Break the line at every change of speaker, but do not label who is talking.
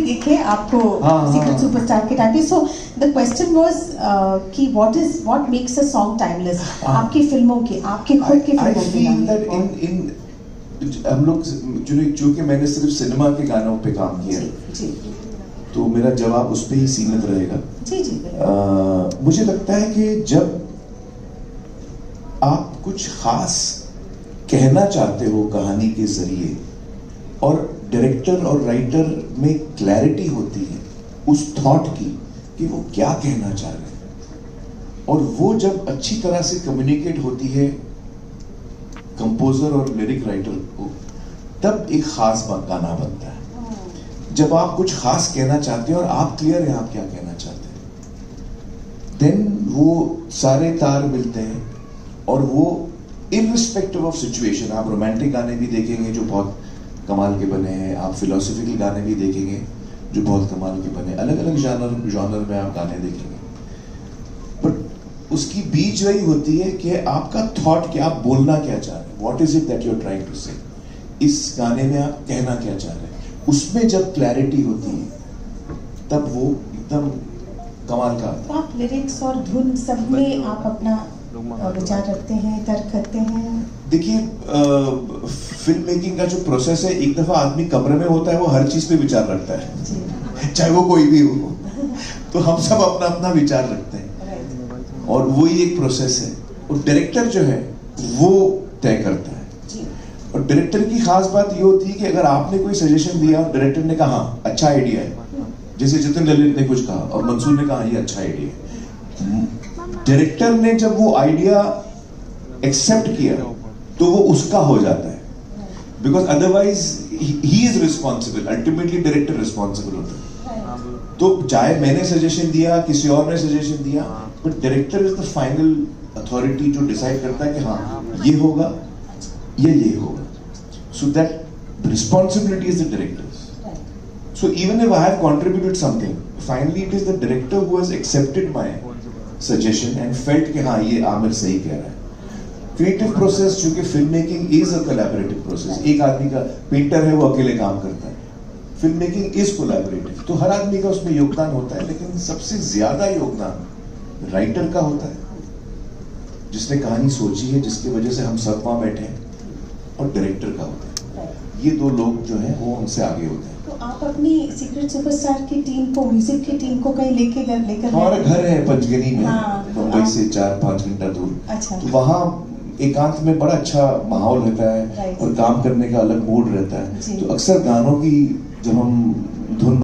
देखे आपको secret superstar के टाइम पे. सो द क्वेश्चन वाज कि what makes a song timeless. आपकी फिल्मों के, आपके खुद के फिल्मों के
हम लोग चूंकि मैंने सिर्फ सिनेमा के गानों पे काम किया
जी,
तो मेरा जवाब उस पे ही सीमित रहेगा.
जी.
मुझे लगता है कि जब आप कुछ खास कहना चाहते हो कहानी के जरिए और डायरेक्टर और राइटर में क्लैरिटी होती है उस थॉट की कि वो क्या कहना चाह रहे हैं, और वो जब अच्छी तरह से कम्युनिकेट होती है कंपोजर और लिरिक राइटर को, तब एक खास गाना बनता है. जब आप कुछ खास कहना चाहते हैं और आप क्लियर हैं आप क्या कहना चाहते हैं, देन वो सारे तार मिलते हैं और वो इररिस्पेक्टिव ऑफ सिचुएशन. आप रोमांटिक गाने भी देखेंगे जो बहुत कमाल के बने हैं, आप फिलोसफिकल गाने भी देखेंगे जो बहुत कमाल के बने, अलग अलग जॉनर में आप गाने देखेंगे. बट उसकी बीच वही होती है कि आपका थॉट क्या, आप बोलना क्या चाह रहे हैं, what is it that you are trying to say. इस गाने में आप कहना क्या चाह रहे हैं, उसमें जब क्लैरिटी होती है तब वो एकदम कमाल का.
तो आप लिरिक्स और धुन सब में आप अपना विचार रखते हैं, तर्क करते हैं.
देखिए फिल्म मेकिंग का जो प्रोसेस है, एक दफा आदमी कमरे में होता है वो हर चीज पे विचार रखता है, चाहे वो कोई भी हो. तो हम सब अपना अपना विचार रखते हैं और वही एक प्रोसेस है. और डायरेक्टर जो है वो तय करता है. और डायरेक्टर की खास बात ये होती है कि अगर आपने कोई सजेशन दिया और डायरेक्टर ने कहा अच्छा आइडिया है, जैसे जितिन ललित ने कुछ कहा और मंसूर ने कहा ये अच्छा आइडिया है, डायरेक्टर ने जब वो आइडिया एक्सेप्ट किया तो वो उसका हो जाता है. Because otherwise he is responsible, ultimately director responsible होता है. तो चाहे मैंने सजेशन दिया, किसी और ने सजेशन दिया, but director is the final authority जो डिसाइड करता है कि हाँ ये होगा या ये होगा. So that the responsibility is the directors. So even if I have contributed something, finally it is the director who has accepted my suggestion and felt कि हाँ ये आमिर सही कह रहा है. Creative process चूंकि film making is a collaborative process. एक आदमी का पेंटर है वो अकेले काम करता है. Film making is collaborative. तो हर आदमी का उसमें योगदान होता है, लेकिन सबसे ज्यादा योगदान राइटर का होता है जिसने कहानी सोची है, जिसकी वजह से हम सब वहां बैठे हैं, और डायरेक्टर का होता है. ये दो लोग जो हैं वो हमसे आगे होते हैं.
तो आप अपनी सीक्रेट सुपरस्टार की टीम को, म्यूजिक की टीम को कहीं लेकर
हमारा घर है पंचगनी में, मुंबई से 4-5 घंटा दूर.
अच्छा.
तो वहाँ एकांत में बड़ा अच्छा माहौल रहता है और काम करने का अलग मूड रहता है. तो अक्सर गानों की जब हम धुन